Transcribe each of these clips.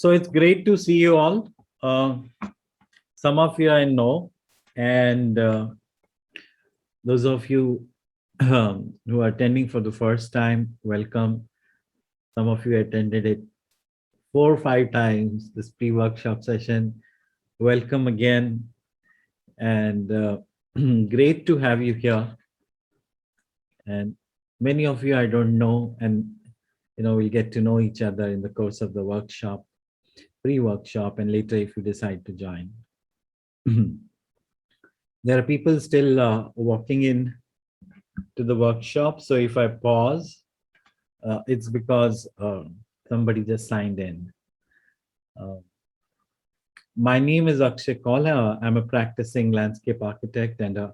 So it's great to see you all. Uh, some of you I know, and those of you who are attending for the first time, welcome. Some of you attended it 4 or 5 times, this pre-workshop session. Welcome again, and great to have you here. And many of you I don't know, and we'll get to know each other in the course of the workshop, pre-workshop, and later if you decide to join. There are people still walking in to the workshop. So if I pause, it's because somebody just signed in. Uh, my name is Akshay Kaul. I'm a practicing landscape architect and a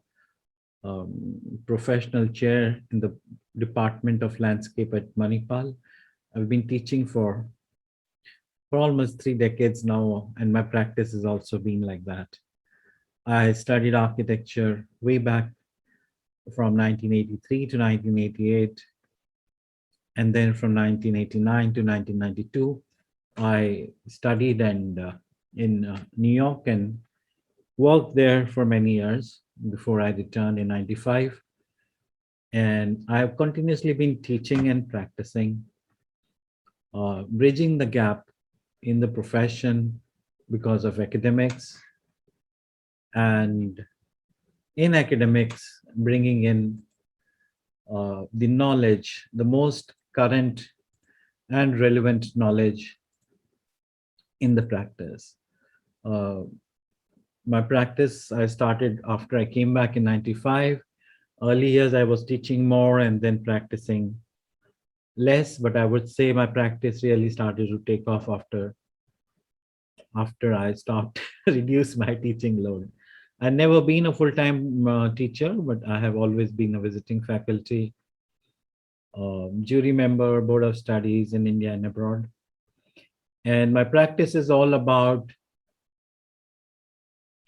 professional chair in the Department of Landscape at Manipal. I've been teaching for almost 3 decades now, and my practice has also been like that. I studied architecture way back from 1983 to 1988. And then from 1989 to 1992, I studied in New York and worked there for many years before I returned in 95. And I've continuously been teaching and practicing, bridging the gap in the profession because of academics, and in academics, bringing in the knowledge, the most current and relevant knowledge in the practice. Uh, my practice, I started after I came back in 95. Early years, I was teaching more and then practicing less, but I would say my practice really started to take off after I stopped, reduce my teaching load. I've never been a full-time teacher, but I have always been a visiting faculty, jury member, board of studies in India and abroad. And my practice is all about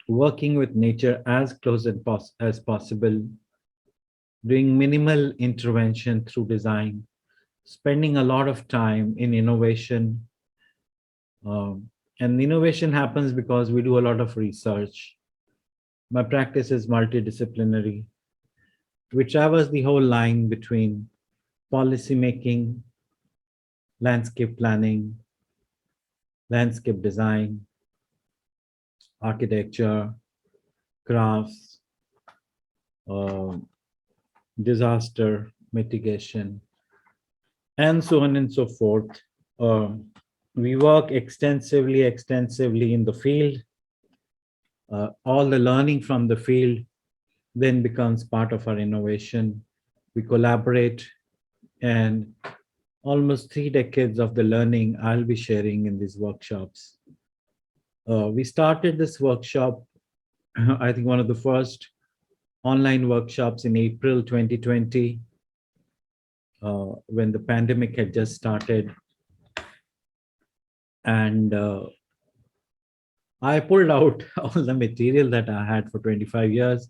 working with nature as close as possible, doing minimal intervention through design, spending a lot of time in innovation. And innovation happens because we do a lot of research. My practice is multidisciplinary. We traverse the whole line between policy making, landscape planning, landscape design, architecture, crafts, uh, disaster mitigation, and so on and so forth. We work extensively in the field. All the learning from the field then becomes part of our innovation. We collaborate, and almost 3 decades of the learning I'll be sharing in these workshops. We started this workshop, I think one of the first online workshops in April 2020, when the pandemic had just started. And I pulled out all the material that I had for 25 years.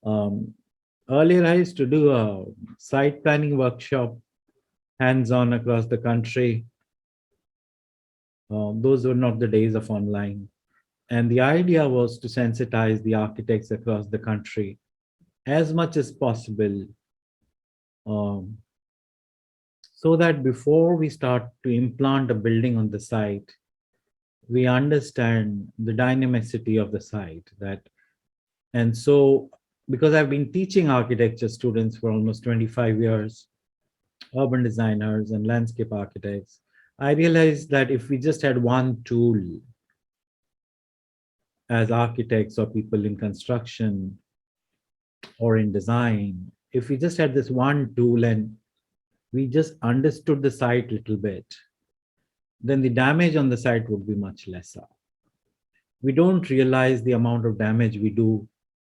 Earlier, I used to do a site planning workshop, hands-on across the country. Those were not the days of online. And the idea was to sensitize the architects across the country as much as possible, um, so that before we start to implant a building on the site, we understand the dynamicity of the site. And so, because I've been teaching architecture students for almost 25 years, urban designers and landscape architects, I realized that if we just had one tool as architects or people in construction or in design, if we just had this one tool and we just understood the site a little bit, then the damage on the site would be much lesser. We don't realize the amount of damage we do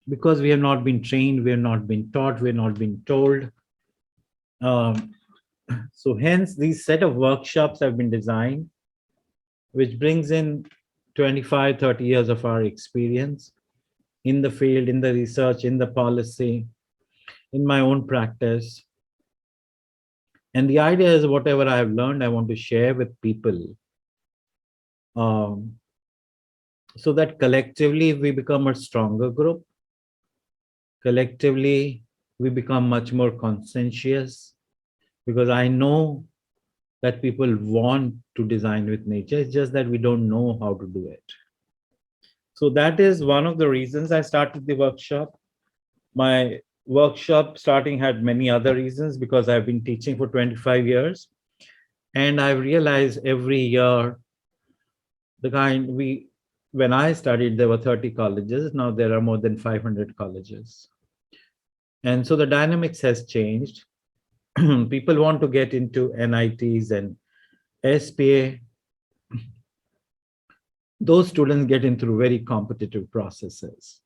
because we have not been trained, we have not been taught, we have not been told. So hence these set of workshops have been designed, which brings in 25, 30 years of our experience in the field, in the research, in the policy, in my own practice. And the idea is whatever I have learned, I want to share with people um, so that collectively we become a stronger group. Collectively, we become much more conscientious because I know that people want to design with nature. It's just that we don't know how to do it. So that is one of the reasons I started the workshop. My workshop starting had many other reasons because I've been teaching for 25 years. And I realized every year, the kind we, when I studied, there were 30 colleges. Now there are more than 500 colleges. And so the dynamics has changed. People want to get into NITs and SPA. Those students get into very competitive processes.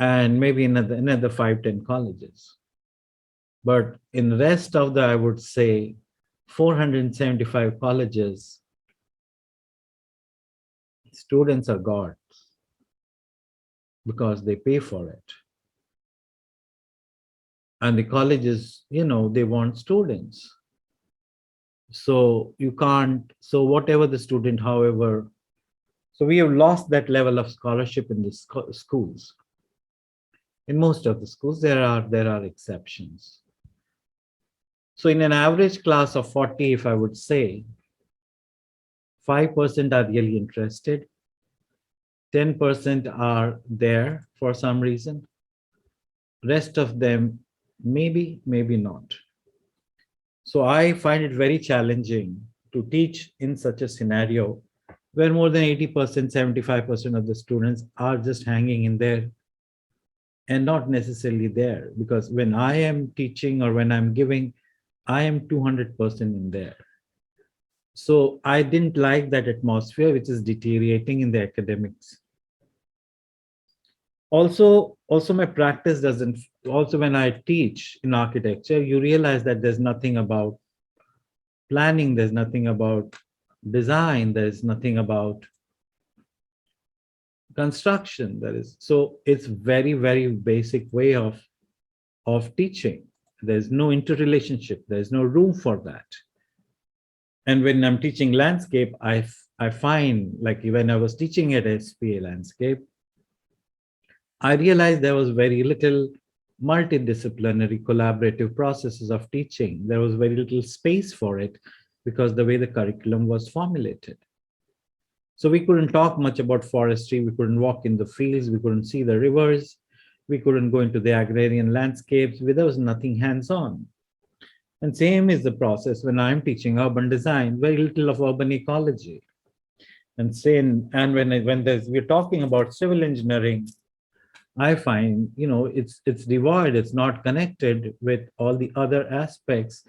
And maybe another 5, 10 colleges. But in the rest of the, I would say, 475 colleges, students are gods because they pay for it. And the colleges, they want students. So you can't, so whatever the student, however, so we have lost that level of scholarship in the schools. In most of the schools, there are exceptions. So in an average class of 40, if I would say, 5% are really interested, 10% are there for some reason, rest of them maybe, maybe not. So I find it very challenging to teach in such a scenario where more than 80%, 75% of the students are just hanging in there and not necessarily there. Because when I am teaching or when I'm giving, I am 200% in there. So I didn't like that atmosphere, which is deteriorating in the academics. Also my practice doesn't, also when I teach in architecture, you realize that there's nothing about planning, there's nothing about design, there's nothing about construction. There is, so it's very, very basic way of teaching. There's no interrelationship, there's no room for that. And when I'm teaching landscape, I find, like when I was teaching at SPA landscape, I realized there was very little multidisciplinary collaborative processes of teaching. There was very little space for it because the way the curriculum was formulated. So we couldn't talk much about forestry. We couldn't walk in the fields. We couldn't see the rivers. We couldn't go into the agrarian landscapes. There was nothing hands-on. And same is the process when I'm teaching urban design, very little of urban ecology. And same, and we're talking about civil engineering, I find, it's devoid, it's not connected with all the other aspects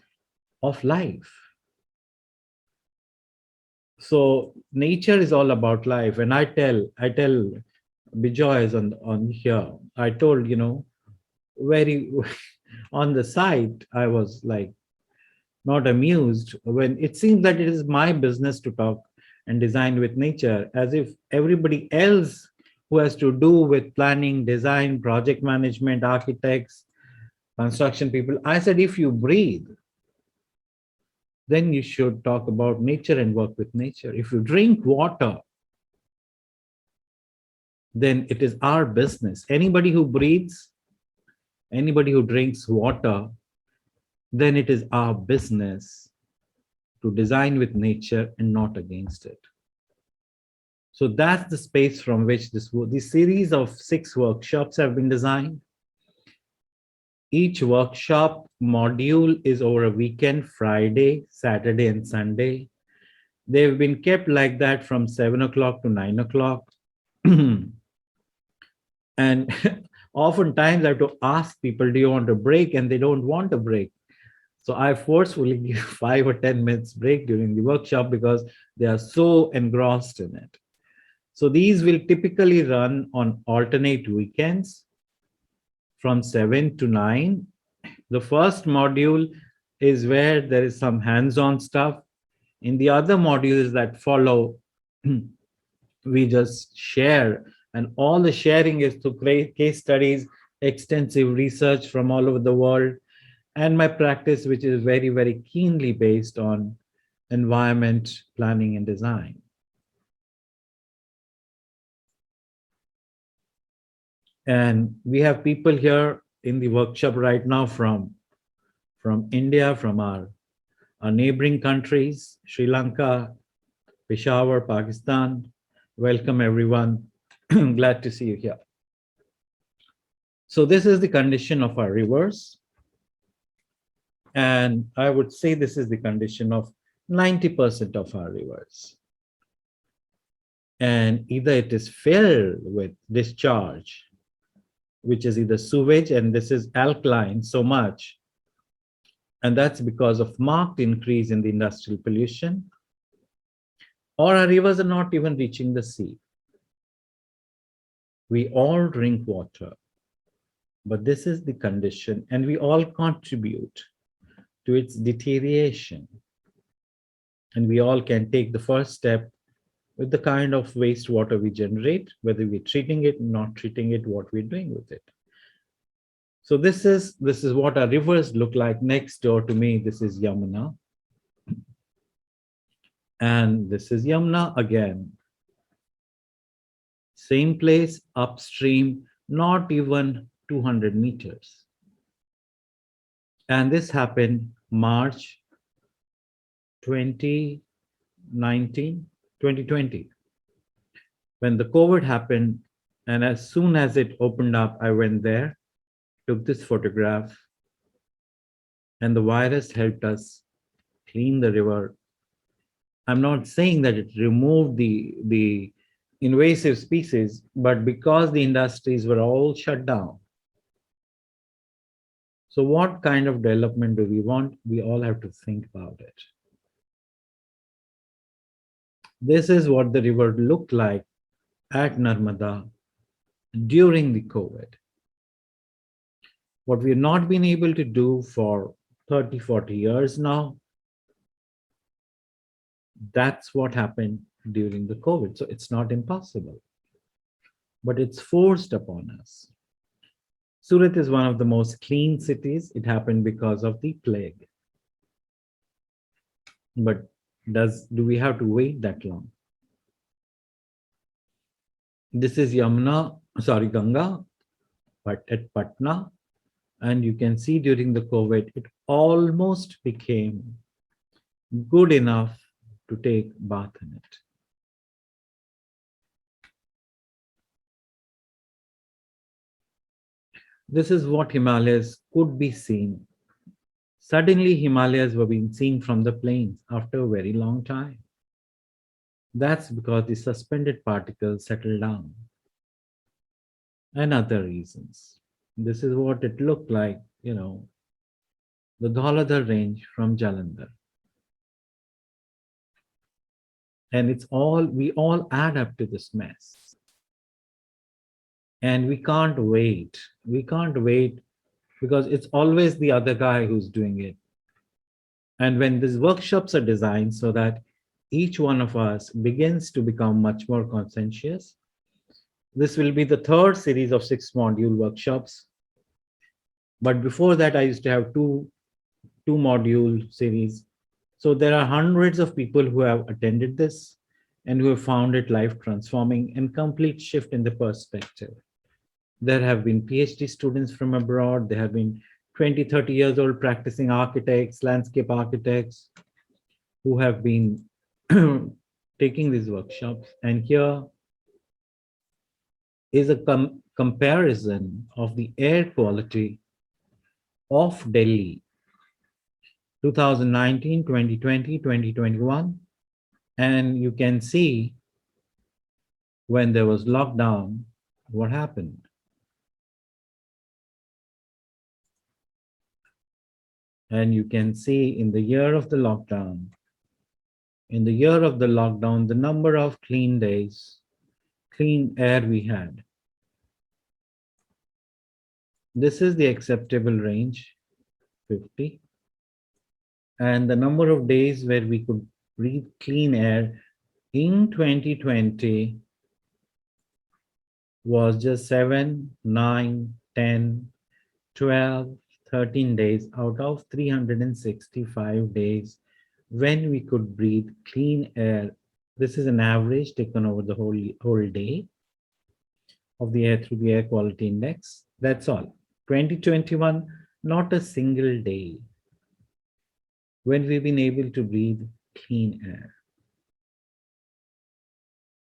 of life. So nature is all about life. And I tell Bijoy is on here. I told, very on the site, I was like not amused when it seems that it is my business to talk and design with nature, as if everybody else who has to do with planning, design, project management, architects, construction people. I said, if you breathe, then you should talk about nature and work with nature. If you drink water, then it is our business. Anybody who breathes, anybody who drinks water, then it is our business to design with nature and not against it. So that's the space from which this series of 6 workshops have been designed. Each workshop module is over a weekend, Friday, Saturday, and Sunday. They've been kept like that from 7 o'clock to 9 o'clock. And oftentimes I have to ask people, do you want a break? And they don't want a break. So I forcefully give 5 or 10 minutes break during the workshop because they are so engrossed in it. So these will typically run on alternate weekends from 7 to 9. The first module is where there is some hands-on stuff. In the other modules that follow, we just share, and all the sharing is to create case studies, extensive research from all over the world, and my practice, which is very, very keenly based on environment, planning, and design. And we have people here in the workshop right now from India, from our neighboring countries, Sri Lanka, Peshawar, Pakistan. Welcome, everyone. Glad to see you here. So this is the condition of our rivers. And I would say this is the condition of 90% of our rivers. And either it is filled with discharge, which is either sewage, and this is alkaline so much, and that's because of marked increase in the industrial pollution, or our rivers are not even reaching the sea. We all drink water, but this is the condition, and we all contribute to its deterioration. And we all can take the first step with the kind of wastewater we generate, whether we're treating it, not treating it, what we're doing with it. So this is what our rivers look like. Next door to me, this is Yamuna. And this is Yamuna again. Same place, upstream, not even 200 meters. And this happened March 2019, 2020, when the COVID happened. And as soon as it opened up, I went there, took this photograph, and the virus helped us clean the river. I'm not saying that it removed the invasive species, but because the industries were all shut down. So what kind of development do we want? We all have to think about it. This is what the river looked like at Narmada during the COVID. What we've not been able to do for 30, 40 years now, that's what happened during the COVID. So it's not impossible, but it's forced upon us. Surat is one of the most clean cities. It happened because of the plague. But do we have to wait that long? This is Ganga, but at Patna. And you can see during the COVID, it almost became good enough to take bath in it. This is what Himalayas could be seen. Suddenly, Himalayas were being seen from the plains after a very long time. That's because the suspended particles settled down. And other reasons. This is what it looked like, the Dhauladhar range from Jalandhar. And we all add up to this mess. And we can't wait. We can't wait because it's always the other guy who's doing it. And when these workshops are designed so that each one of us begins to become much more conscientious, this will be the third series of 6-module workshops. But before that, I used to have two module series. So there are hundreds of people who have attended this and who have found it life transforming and complete shift in the perspective. There have been PhD students from abroad. There have been 20, 30 years old practicing architects, landscape architects who have been taking these workshops. And here is a comparison of the air quality of Delhi 2019, 2020, 2021. And you can see when there was lockdown, what happened. And you can see in the year of the lockdown, the number of clean days, clean air we had. This is the acceptable range, 50. And the number of days where we could breathe clean air in 2020 was just 7, 9, 10, 12, 13 days out of 365 days when we could breathe clean air. This is an average taken over the whole day of the air through the air quality index. That's all. 2021, not a single day when we've been able to breathe clean air.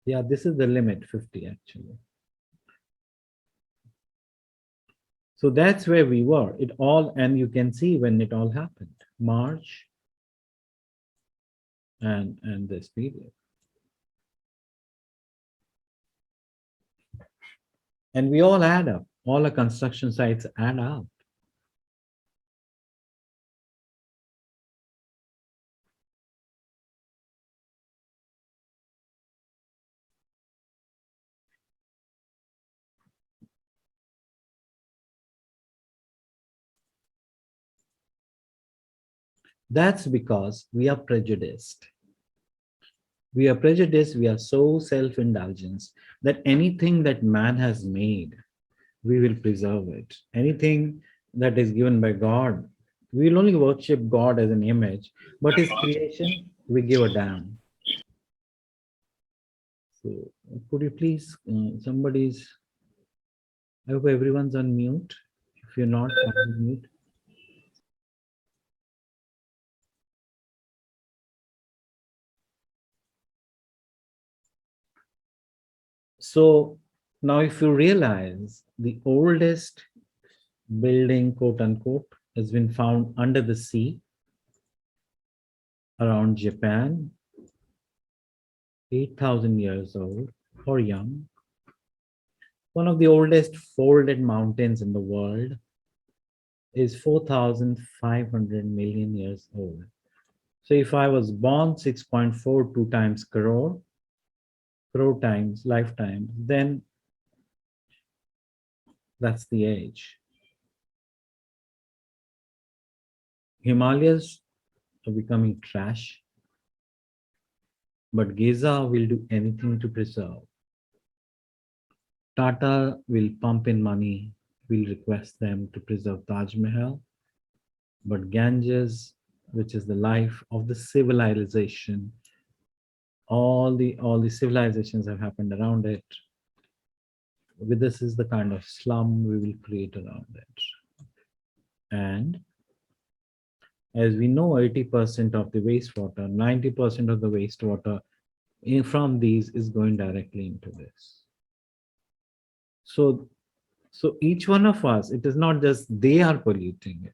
Yeah, this is the limit, 50 actually. So that's where we were. It all, and you can see when it all happened, March and this period. And we all add up. All the construction sites add up. That's because we are prejudiced. We are prejudiced, we are so self-indulgent that anything that man has made, we will preserve it. Anything that is given by God, we will only worship God as an image, but his creation, we give a damn. So could you please, I hope everyone's on mute. If you're not, on mute. So now if you realize the oldest building, quote unquote, has been found under the sea around Japan, 8,000 years old or young. One of the oldest folded mountains in the world is 4,500 million years old. So if I was born 6.42 times crore times lifetime, then that's the age. Himalayas are becoming trash, but Giza will do anything to preserve. Tata will pump in money, will request them to preserve Taj Mahal, but Ganges, which is the life of the civilization, all the civilizations have happened around it. With this is the kind of slum we will create around it. And as we know, 80% of the wastewater, 90% of the wastewater from these is going directly into this. So, so each one of us, it is not just they are polluting it.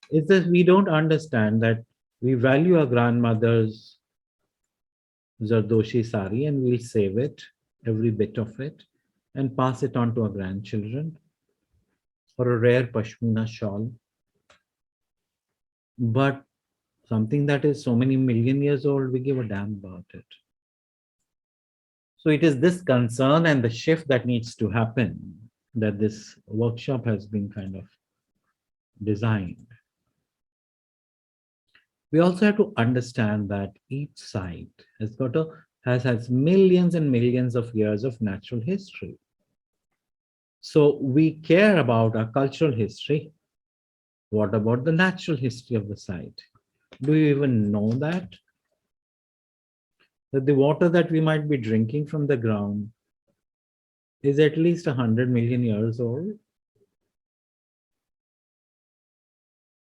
It's that we don't understand that we value our grandmother's Zardoshi sari and we'll save it, every bit of it, and pass it on to our grandchildren, or a rare Pashmina shawl. But something that is so many million years old, we give a damn about it. So it is this concern and the shift that needs to happen that this workshop has been kind of designed. We also have to understand that each site has millions and millions of years of natural history. So we care about our cultural history. What about the natural history of the site? Do you even know that? That the water that we might be drinking from the ground is at least 100 million years old?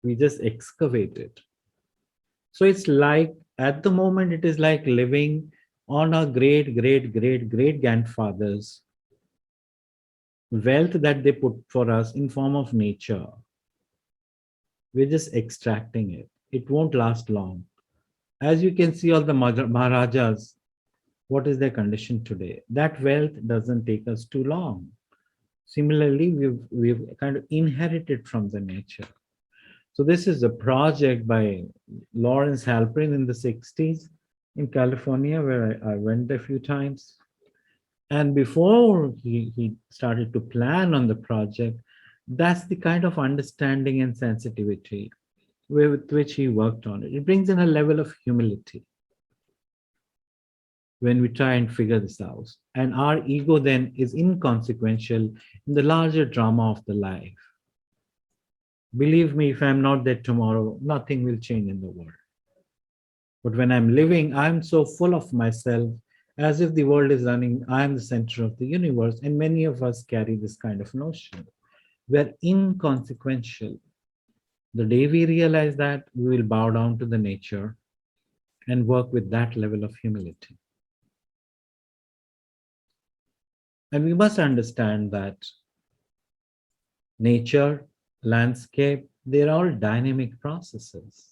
We just excavate it. So it's like, at the moment, it is like living on our great, great, great, great grandfathers' wealth that they put for us in form of nature. We're just extracting it. It won't last long. As you can see, all the Maharajas, what is their condition today? That wealth doesn't take us too long. Similarly, we've kind of inherited from the nature. So this is a project by Lawrence Halprin in the 60s in California, where I went a few times. And before he started to plan on the project, that's the kind of understanding and sensitivity with which he worked on it. It brings in a level of humility when we try and figure this out. And our ego then is inconsequential in the larger drama of the life. Believe me, if I'm not there tomorrow, nothing will change in the world. But when I'm living, I'm so full of myself, as if the world is running, I'm the center of the universe. And many of us carry this kind of notion. We're inconsequential. The day we realize that, we will bow down to the nature and work with that level of humility. And we must understand that nature, landscape, they're all dynamic processes.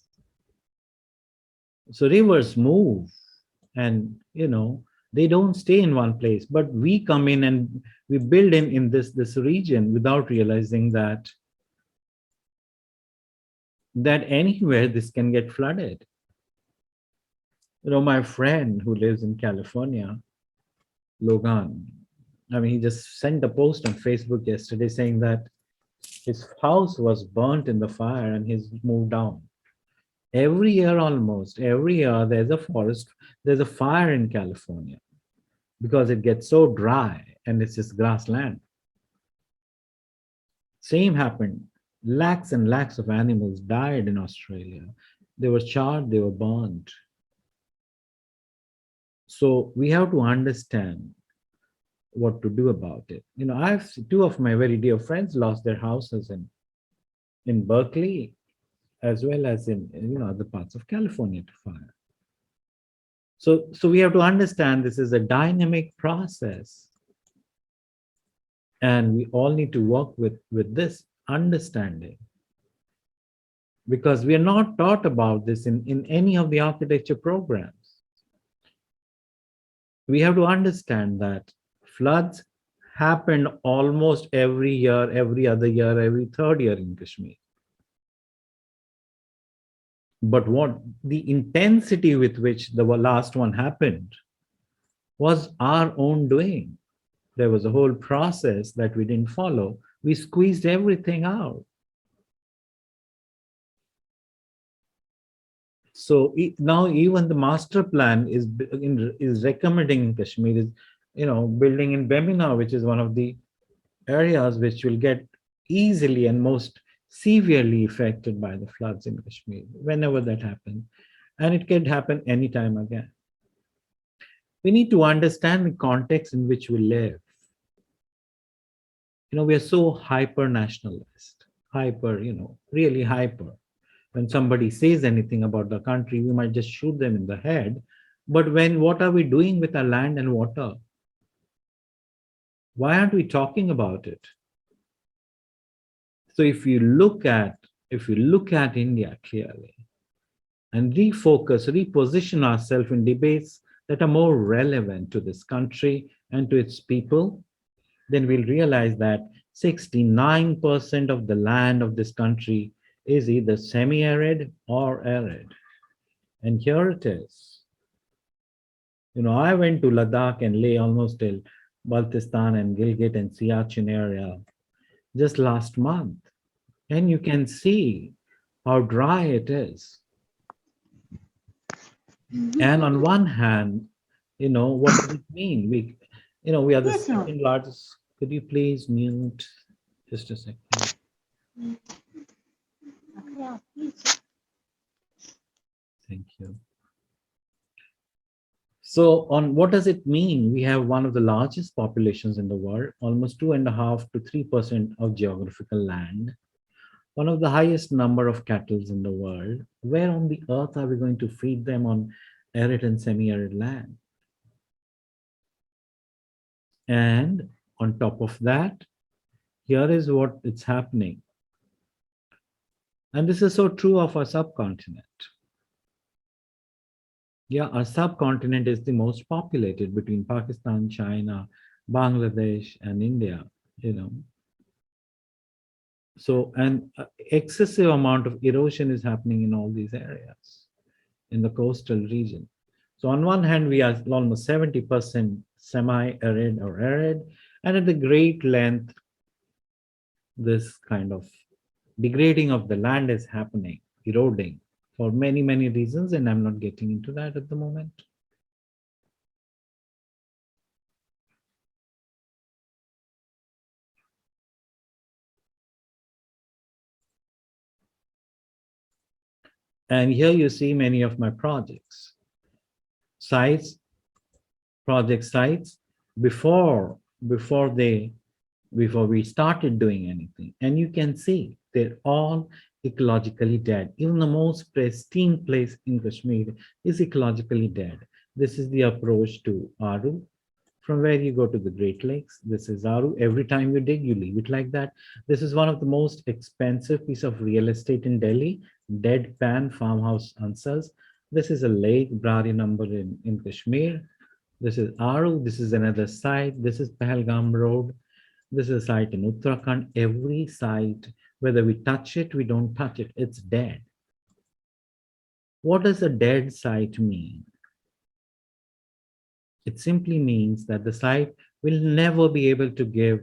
So rivers move and, they don't stay in one place, but we come in and we build in this region without realizing that anywhere this can get flooded. My friend who lives in California, Logan, I mean, he just sent a post on Facebook yesterday saying that his house was burnt in the fire and he's moved down. Every year, almost every year, there's a fire in California because it gets so dry and it's just grassland. Same happened. Lakhs and lakhs of animals died in Australia. They were charred, they were burned. So we have to understand what to do about it. I've two of my very dear friends lost their houses in Berkeley as well as in other parts of California to fire. So we have to understand this is a dynamic process, and we all need to work with this understanding, because we are not taught about this in any of the architecture programs. We have to understand that floods happen almost every year, every other year, every third year in Kashmir. But what the intensity with which the last one happened was our own doing. There was a whole process that we didn't follow. We squeezed everything out. So now even the master plan is recommending in Kashmir is, building in Bemina, which is one of the areas which will get easily and most severely affected by the floods in Kashmir, whenever that happens. And it can happen anytime again. We need to understand the context in which we live. We are so hyper nationalist, hyper, really hyper. When somebody says anything about the country, we might just shoot them in the head. But what are we doing with our land and water? Why aren't we talking about it? So if you look at India clearly and reposition ourselves in debates that are more relevant to this country and to its people, then we'll realize that 69% of the land of this country is either semi-arid or arid. And here it is. I went to Ladakh and Leh almost till Baltistan and Gilgit and Siachen area just last month. And you can see how dry it is. And on one hand, what does it mean? We are the Yes, no. second largest. Could you please mute just a second? Yeah, please. Thank you. So, on what does it mean? We have one of the largest populations in the world, almost 2.5 to 3% of geographical land, one of the highest number of cattle in the world. Where on the earth are we going to feed them on arid and semi-arid land? And on top of that, here is what it's happening. And this is so true of our subcontinent. Yeah, our subcontinent is the most populated between Pakistan, China, Bangladesh, and India, you know. So, and excessive amount of erosion is happening in all these areas, in the coastal region. So on one hand, we are almost 70% semi-arid or arid, and at the great length, this kind of degrading of the land is happening, eroding for many, many reasons, and I'm not getting into that at the moment. And here you see many of my projects, sites, project sites, before before they before we started doing anything. And you can see they're all ecologically dead. Even the most pristine place in Kashmir is ecologically dead. This is the approach to Aru. From where you go to the Great Lakes, this is Aru. Every time you dig, you leave it like that. This is one of the most expensive piece of real estate in Delhi, dead pan farmhouse answers. This is a lake, Brari number in Kashmir. This is Aru. This is another site. This is Pahalgam Road. This is a site in Uttarakhand. Every site, whether we touch it, we don't touch it, it's dead. What does a dead site mean? It simply means that the site will never be able to give,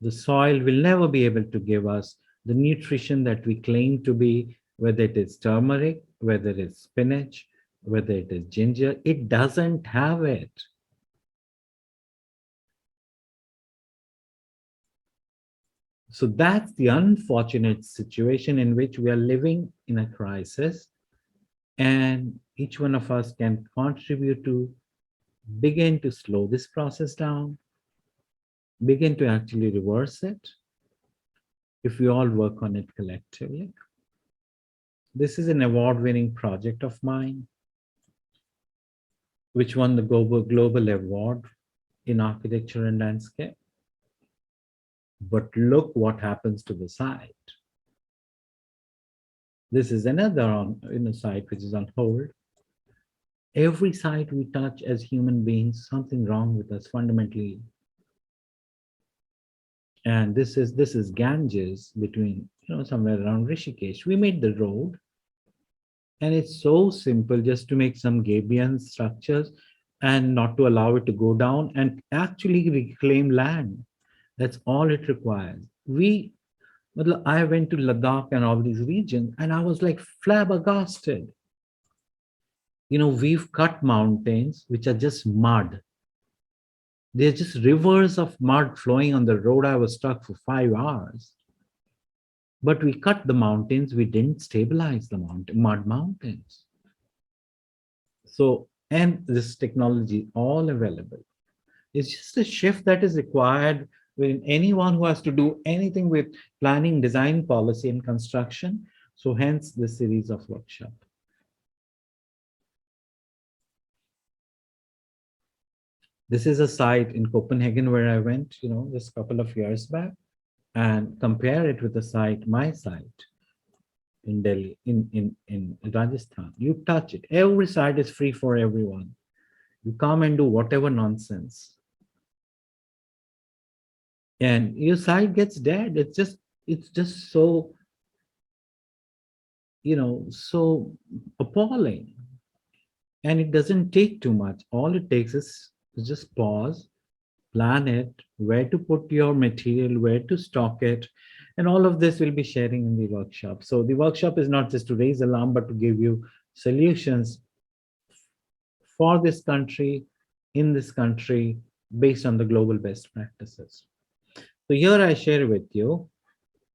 the soil will never be able to give us the nutrition that we claim to be, whether it is turmeric, whether it's spinach, whether it is ginger, it doesn't have it. So that's the unfortunate situation in which we are living in a crisis, and each one of us can contribute to begin to slow this process down, begin to actually reverse it if we all work on it collectively. This is an award-winning project of mine, which won the global award in architecture and landscape. But look what happens to the site. This is another site which is on hold. Every site we touch as human beings, something wrong with us fundamentally. And this is Ganges between, somewhere around Rishikesh. We made the road, and it's so simple, just to make some gabion structures and not to allow it to go down and actually reclaim land. That's all it requires. I went to Ladakh and all these regions, and I was like flabbergasted. We've cut mountains which are just mud. They're just rivers of mud flowing on the road. I was stuck for 5 hours. But we cut the mountains, we didn't stabilize the mud mountains. So, and this technology all available. It's just a shift that is required with anyone who has to do anything with planning, design, policy, and construction. So hence this series of workshop. This is a site in Copenhagen where I went, just a couple of years back, and compare it with the site, my site in Delhi, in Rajasthan. You touch it. Every site is free for everyone. You come and do whatever nonsense. And your site gets dead. It's just so, so appalling. And it doesn't take too much. All it takes is just pause, plan it, where to put your material, where to stock it, and all of this will be sharing in the workshop. So the workshop is not just to raise alarm, but to give you solutions for this country, in this country, based on the global best practices. So here I share with you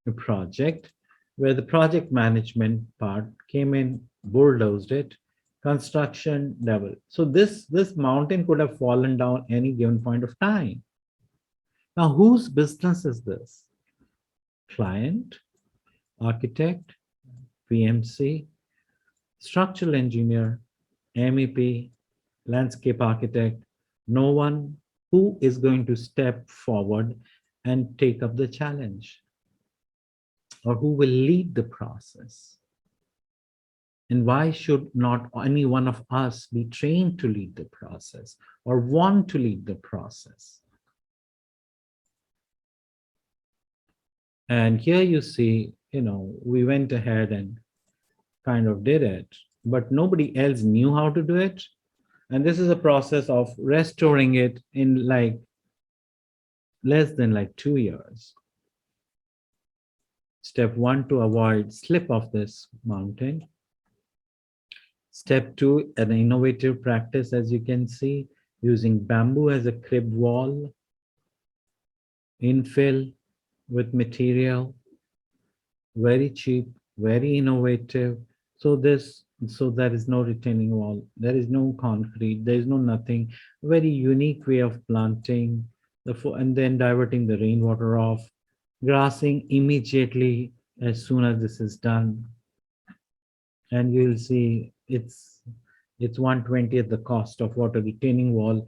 a project where the project management part came in, bulldozed it, construction level. So this mountain could have fallen down any given point of time. Now, whose business is this? Client, architect, PMC, structural engineer, MEP, landscape architect, no one who is going to step forward and take up the challenge, or who will lead the process. And why should not any one of us be trained to lead the process or want to lead the process? And here you see, we went ahead and kind of did it, but nobody else knew how to do it. And this is a process of restoring it in like less than like 2 years. Step one, to avoid slip of this mountain. Step two, an innovative practice, as you can see, using bamboo as a crib wall, infill with material, very cheap, very innovative. So this So there is no retaining wall, there is no concrete, there is no nothing. Very unique way of planting and then diverting the rainwater off, grassing immediately as soon as this is done. And you will see it's 1/20th the cost of what a retaining wall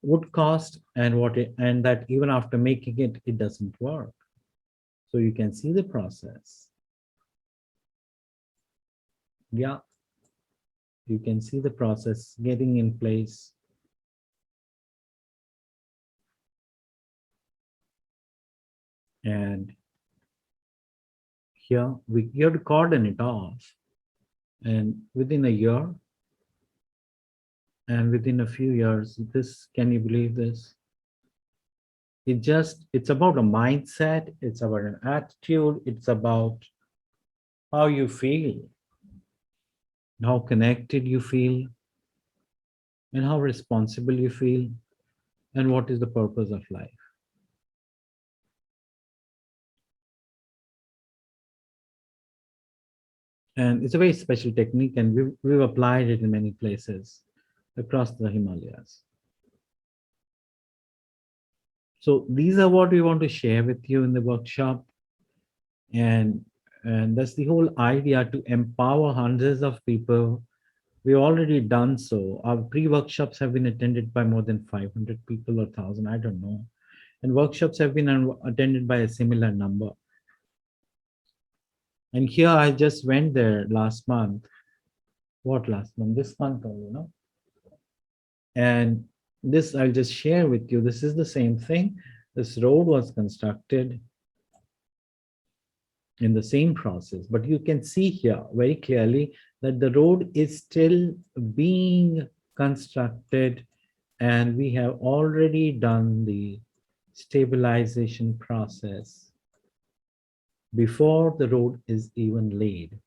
would cost, and and that even after making it, it doesn't work. So you can see the process. Yeah, you can see the process getting in place. And here we you have to cordon it off. And within a year, and within a few years, this, can you believe this? It's about a mindset, it's about an attitude, it's about how you feel, how connected you feel, and how responsible you feel, and what is the purpose of life. And it's a very special technique, and we've applied it in many places across the Himalayas. So these are what we want to share with you in the workshop. And that's the whole idea, to empower hundreds of people. We've already done so. Our pre-workshops have been attended by more than 500 people or 1,000, I don't know. And workshops have been attended by a similar number. And here I just went there last month. What last month? This month, And this I'll just share with you. This is the same thing. This road was constructed in the same process, but you can see here very clearly that the road is still being constructed, and we have already done the stabilization process before the road is even laid.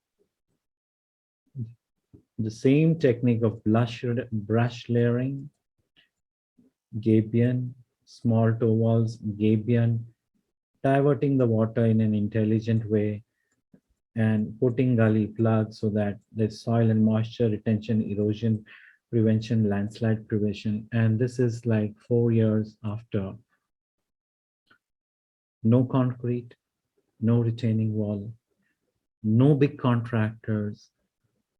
The same technique of brush layering, gabion, small toe walls, gabion, diverting the water in an intelligent way, and putting gully plugs so that there's soil and moisture retention, erosion prevention, landslide prevention. And this is like 4 years after. No concrete, no retaining wall, no big contractors.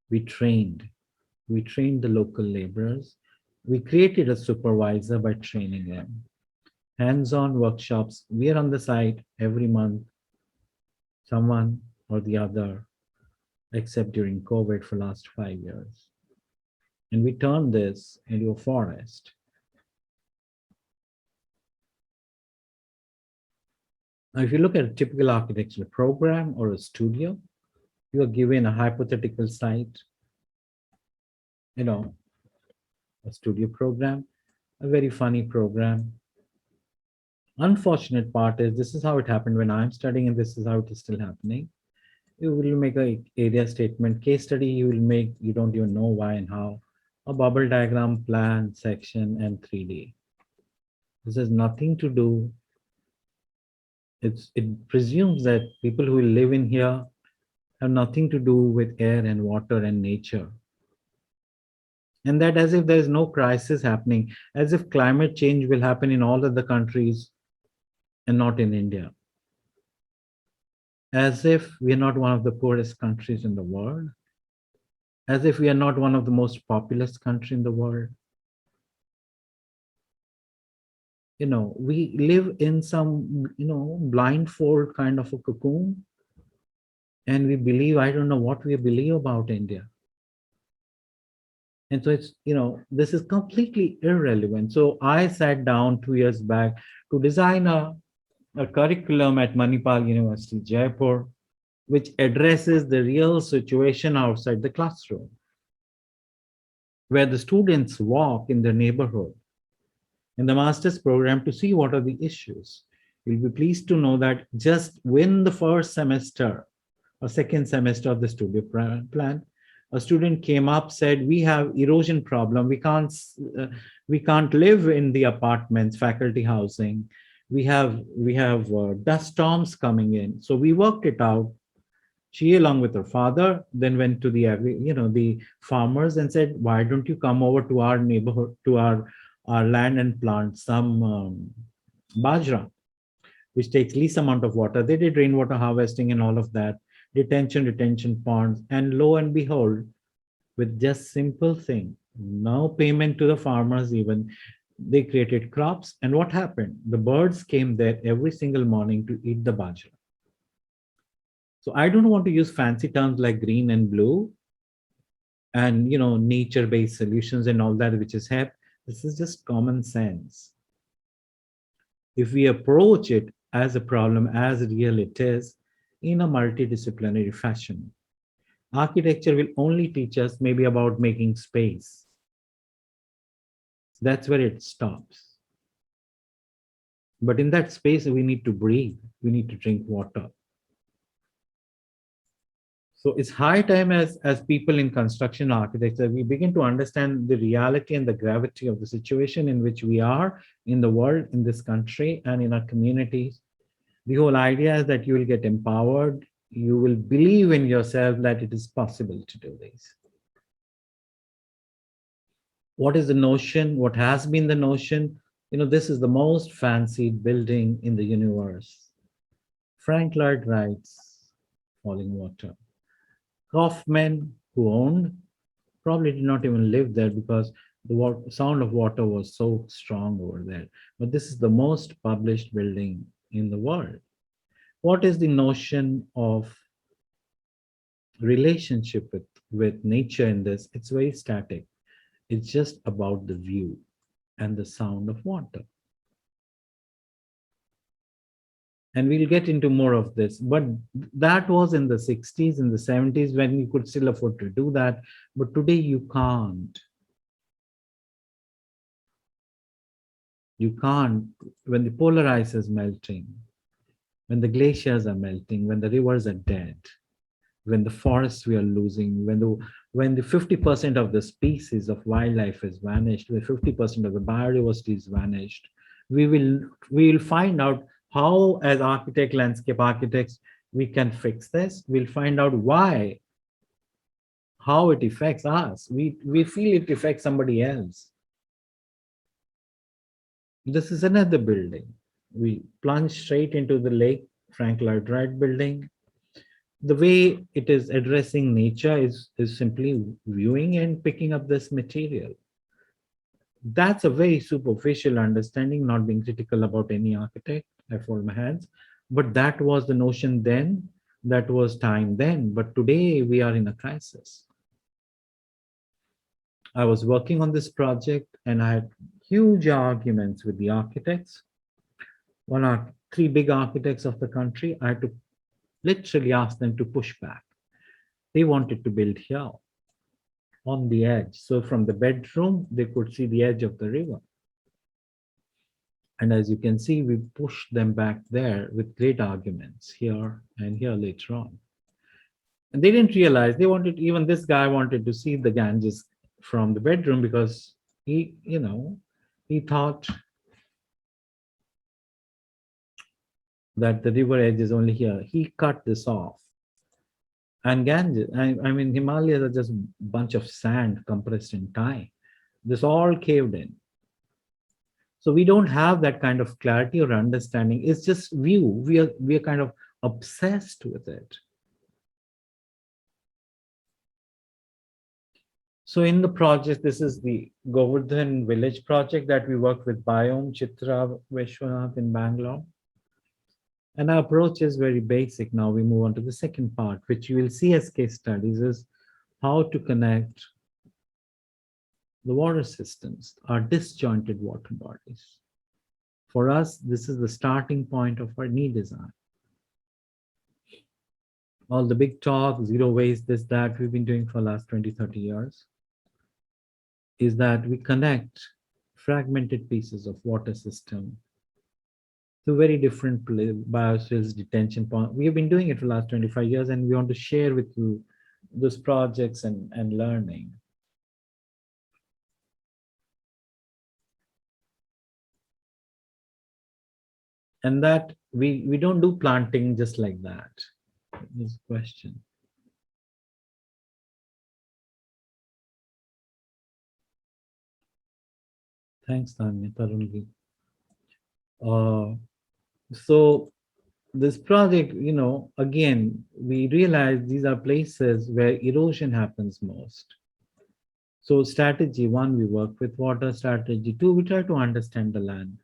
We trained. We trained the local laborers. We created a supervisor by training them. Hands-on workshops. We are on the site every month, someone or the other, except during COVID for last 5 years. And we turned this into a forest. Now, if you look at a typical architectural program or a studio, you are given a hypothetical site, you know, a studio program, a very funny program. Unfortunate part is this is how it happened when I'm studying, and this is how it is still happening. You will make a area statement, case study, you will make, you don't even know why and how, a bubble diagram, plan, section, and 3D. This has nothing to do, it presumes that people who live in here have nothing to do with air and water and nature. And that as if there is no crisis happening, as if climate change will happen in all other countries and not in India. As if we are not one of the poorest countries in the world, as if we are not one of the most populous country in the world. We live in some, blindfold kind of a cocoon, and we believe, I don't know what we believe about India. And so it's, this is completely irrelevant. So I sat down 2 years back to design a curriculum at Manipal University, Jaipur, which addresses the real situation outside the classroom, where the students walk in their neighborhood in the master's program to see what are the issues. You'll be pleased to know that just within the first semester or second semester of the studio plan, a student came up, said, we have erosion problem, we can't live in the apartments, faculty housing, we have dust storms coming in. So we worked it out. She, along with her father, then went to the farmers and said, "Why don't you come over to our neighborhood, to our land and plant some bajra, which takes least amount of water." They did rainwater harvesting and all of that, retention ponds, and lo and behold, with just simple thing, no payment to the farmers even, they created crops. And what happened? The birds came there every single morning to eat the bajra. So I don't want to use fancy terms like green and blue and nature-based solutions and all that, which is hep. This is just common sense. If we approach it as a problem as real it is, in a multidisciplinary fashion, architecture will only teach us maybe about making space. That's where it stops. But in that space, we need to breathe, we need to drink water. So it's high time, as people in construction architecture, we begin to understand the reality and the gravity of the situation in which we are in the world, in this country, and in our communities. The whole idea is that you will get empowered, you will believe in yourself that it is possible to do this. What is the notion? What has been the notion? This is the most fancied building in the universe. Frank Lloyd Wright's Falling Water. Kaufman, who owned, probably did not even live there because the sound of water was so strong over there. But this is the most published building in the world. What is the notion of relationship with nature in this? It's very static. It's just about the view and the sound of water. And we'll get into more of this, but that was in the 60s, in the 70s, when you could still afford to do that. But today you can't. You can't. When the polar ice is melting, when the glaciers are melting, when the rivers are dead, when the forests we are losing, when the 50% of the species of wildlife is vanished, when 50% of the biodiversity is vanished, we will find out how, as landscape architects, we can fix this. We'll find out why, how it affects us. We feel it affects somebody else. This is another building. We plunge straight into the lake, Frank Lloyd Wright building. The way it is addressing nature is simply viewing and picking up this material. That's a very superficial understanding, not being critical about any architect. I fold my hands. But that was the notion then, that was time then. But today we are in a crisis. I was working on this project and I had huge arguments with the architects. Three big architects of the country. I had to literally ask them to push back. They wanted to build here on the edge. So from the bedroom, they could see the edge of the river. And as you can see, we pushed them back there with great arguments here and here later on. And they didn't realize even this guy wanted to see the Ganges from the bedroom because he thought that the river edge is only here. He cut this off. And Ganges, I mean, Himalayas are just a bunch of sand compressed in time. This all caved in. So we don't have that kind of clarity or understanding. It's just view. We are kind of obsessed with it. So in the project, this is the Govardhan Village project that we work with Biome, Chitra, Wastewater in Bangalore. And our approach is very basic. Now we move on to the second part, which you will see as case studies, is how to connect the water systems, our disjointed water bodies. For us, this is the starting point of our knee design. All the big talk, zero waste, this, that, we've been doing for the last 20, 30 years, is that we connect fragmented pieces of water system to very different biospheres detention point. We have been doing it for the last 25 years, and we want to share with you those projects and learning. And that we don't do planting just like that. This question. Thanks, Tanya. Tarungi. Uh, so this project, again, we realize these are places where erosion happens most. So strategy one, we work with water. Strategy two, we try to understand the land.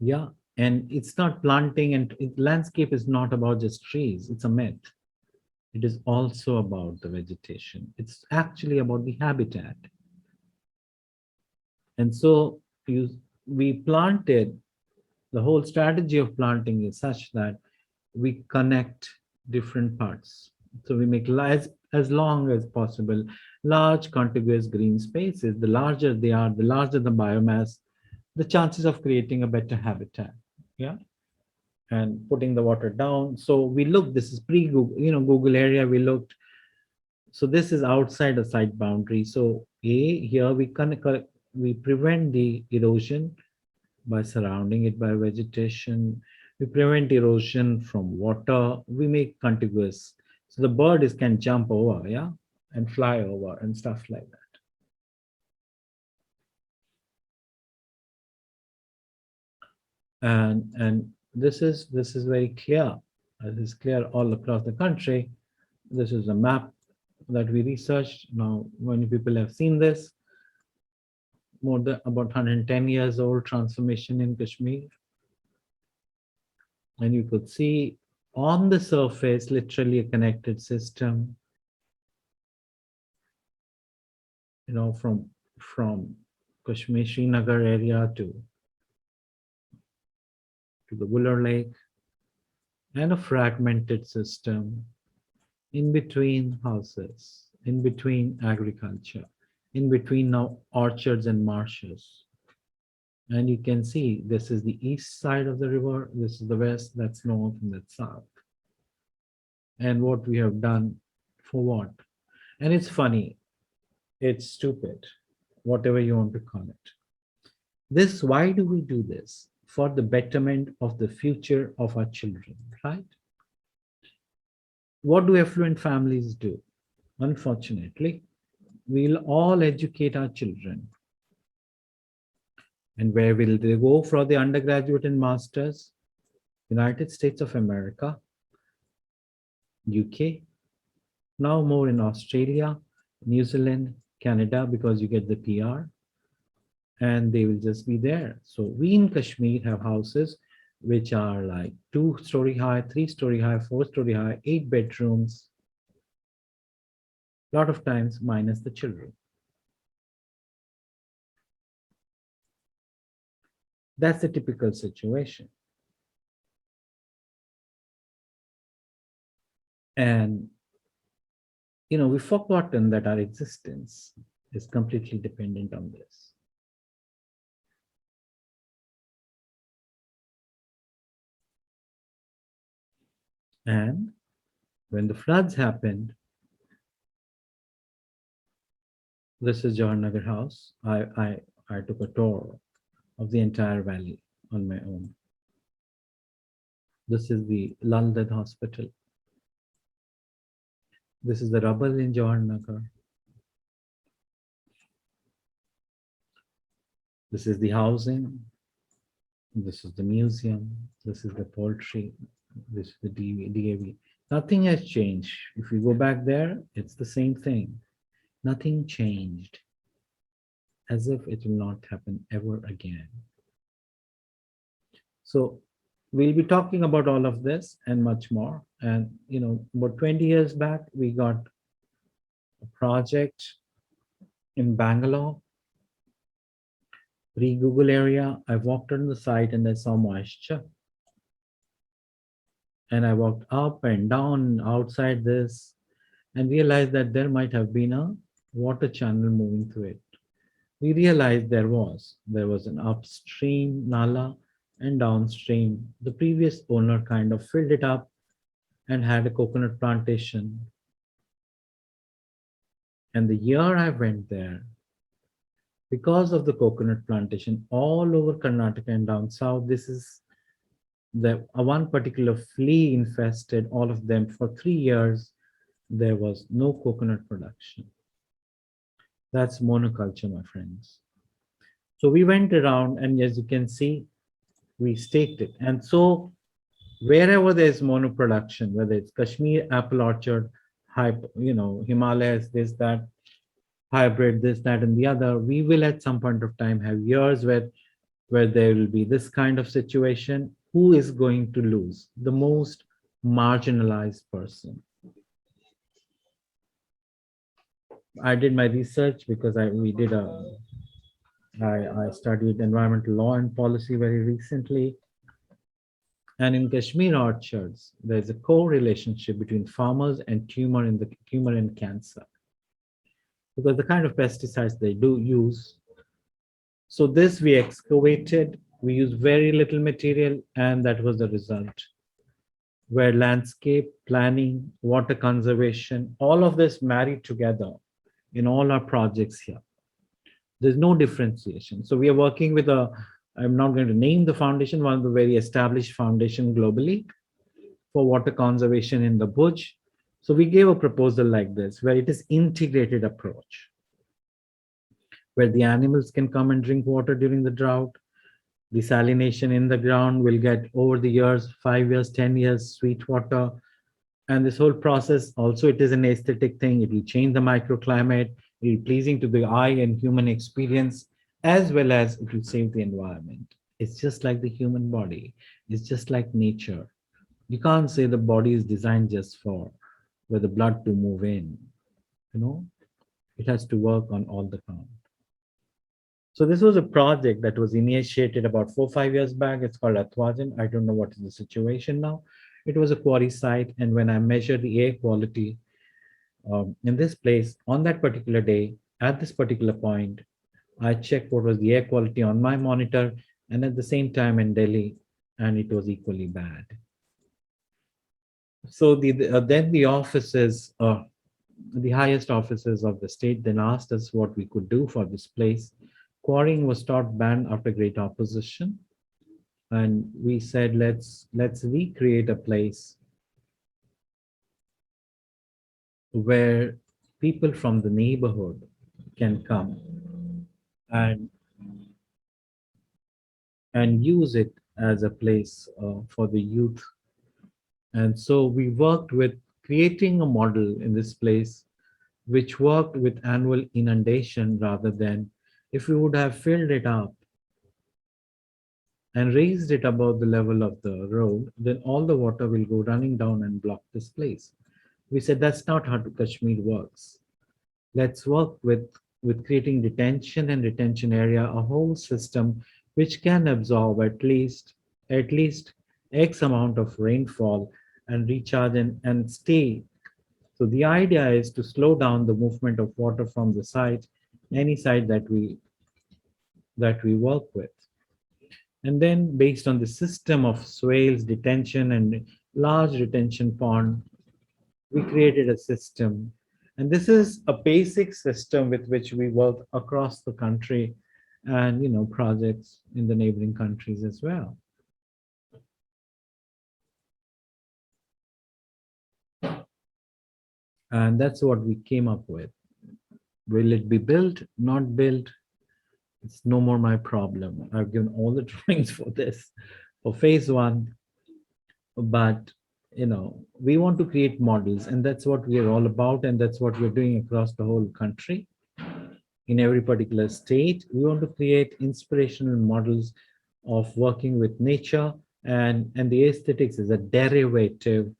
Yeah. And it's not planting, and landscape is not about just trees. It's a myth. It is also about the vegetation. It's actually about the habitat. And so we planted, the whole strategy of planting is such that we connect different parts. So we make as long as possible large contiguous green spaces. The larger they are, the larger the biomass, the chances of creating a better habitat. Yeah. And putting the water down. So we looked, this is pre-Google, Google area, we looked. So this is outside the site boundary. So here we prevent the erosion by surrounding it by vegetation. We prevent erosion from water. We make contiguous. So the bird can jump over, yeah, and fly over and stuff like that. And this is very clear. This is clear all across the country. This is a map that we researched. Now, many people have seen this. More than about 110 years old transformation in Kashmir. And you could see on the surface, literally a connected system, from Kashmir, Srinagar area to the Buller Lake, and a fragmented system in between houses, in between agriculture, in between now orchards and marshes. And you can see this is the east side of the river, this is the west, that's north, and that's south. And what we have done for what? And it's funny, it's stupid, whatever you want to call it. Why do we do this? For the betterment of the future of our children, right? What do affluent families do? Unfortunately, we'll all educate our children. And where will they go for the undergraduate and masters? United States of America, UK, now more in Australia, New Zealand, Canada, because you get the PR, and they will just be there. So we in Kashmir have houses which are like 2-story high, 3-story high, 4-story high, 8 bedrooms, a lot of times minus the children. That's the typical situation. And, we've forgotten that our existence is completely dependent on this. And when the floods happened, this is Jawaharnagar House. I took a tour of the entire valley on my own. This is the Lal Ded Hospital. This is the rubble in Jawaharnagar. This is the housing. This is the museum. This is the poultry. This is the DAV. Nothing has changed. If you go back there, it's the same thing. Nothing changed. As if it will not happen ever again. So we'll be talking about all of this and much more. And, about 20 years back, we got a project in Bangalore, pre-Google area. I walked on the site and I saw moisture. And I walked up and down outside this and realized that there might have been a water channel moving through it. We realized there was an upstream nala and downstream. The previous owner kind of filled it up and had a coconut plantation. And the year I went there, because of the coconut plantation all over Karnataka and down south, this is One particular flea infested all of them for 3 years. There was no coconut production. That's monoculture, my friends. So we went around, and as you can see, we staked it. And so wherever there's monoproduction, whether it's Kashmir apple orchard, Himalayas, this, that, hybrid, this, that, and the other, we will at some point of time have years where there will be this kind of situation. Who is going to lose? The most marginalized person. I did my research because I studied environmental law and policy very recently. And in Kashmir orchards, there's a co-relationship between farmers and tumor and cancer, because the kind of pesticides they do use. So this we excavated, we used very little material, and that was the result. Where landscape planning, water conservation, all of this married together in all our projects here. There's no differentiation. So we are working with I'm not going to name the foundation, one of the very established foundation globally for water conservation in the bush. So we gave a proposal like this, where it is integrated approach, where the animals can come and drink water during the drought. Desalination in the ground will get over the years, 5 years, 10 years, sweet water. And this whole process also, it is an aesthetic thing. It will change the microclimate, it will be pleasing to the eye and human experience, as well as it will save the environment. It's just like the human body. It's just like nature. You can't say the body is designed just for the blood to move in. You know, it has to work on all the count. So this was a project that was initiated about 4 or 5 years back. It's called Athwajan. I don't know what is the situation now. It was a quarry site, and when I measured the air quality in this place on that particular day, at this particular point, I checked what was the air quality on my monitor, and at the same time in Delhi, and it was equally bad. So then the offices, the highest offices of the state, then asked us what we could do for this place. Quarrying was thought banned after great opposition, and we said let's recreate a place where people from the neighborhood can come and use it as a place for the youth. And so we worked with creating a model in this place which worked with annual inundation, rather than, if we would have filled it up and raised it above the level of the road, then all the water will go running down and block this place. We said that's not how Kashmir works. Let's work with creating detention and retention area, a whole system which can absorb at least X amount of rainfall and recharge and stay. So the idea is to slow down the movement of water from the site, any site that we work with. And then based on the system of swales, detention, and large retention pond, we created a system. And this is a basic system with which we work across the country, and projects in the neighboring countries as well. And that's what we came up with. Will it be built, not built? It's no more my problem. I've given all the drawings for this, for phase one. But we want to create models, and that's what we are all about, and that's what we're doing across the whole country. In every particular state, we want to create inspirational models of working with nature, and the aesthetics is a derivative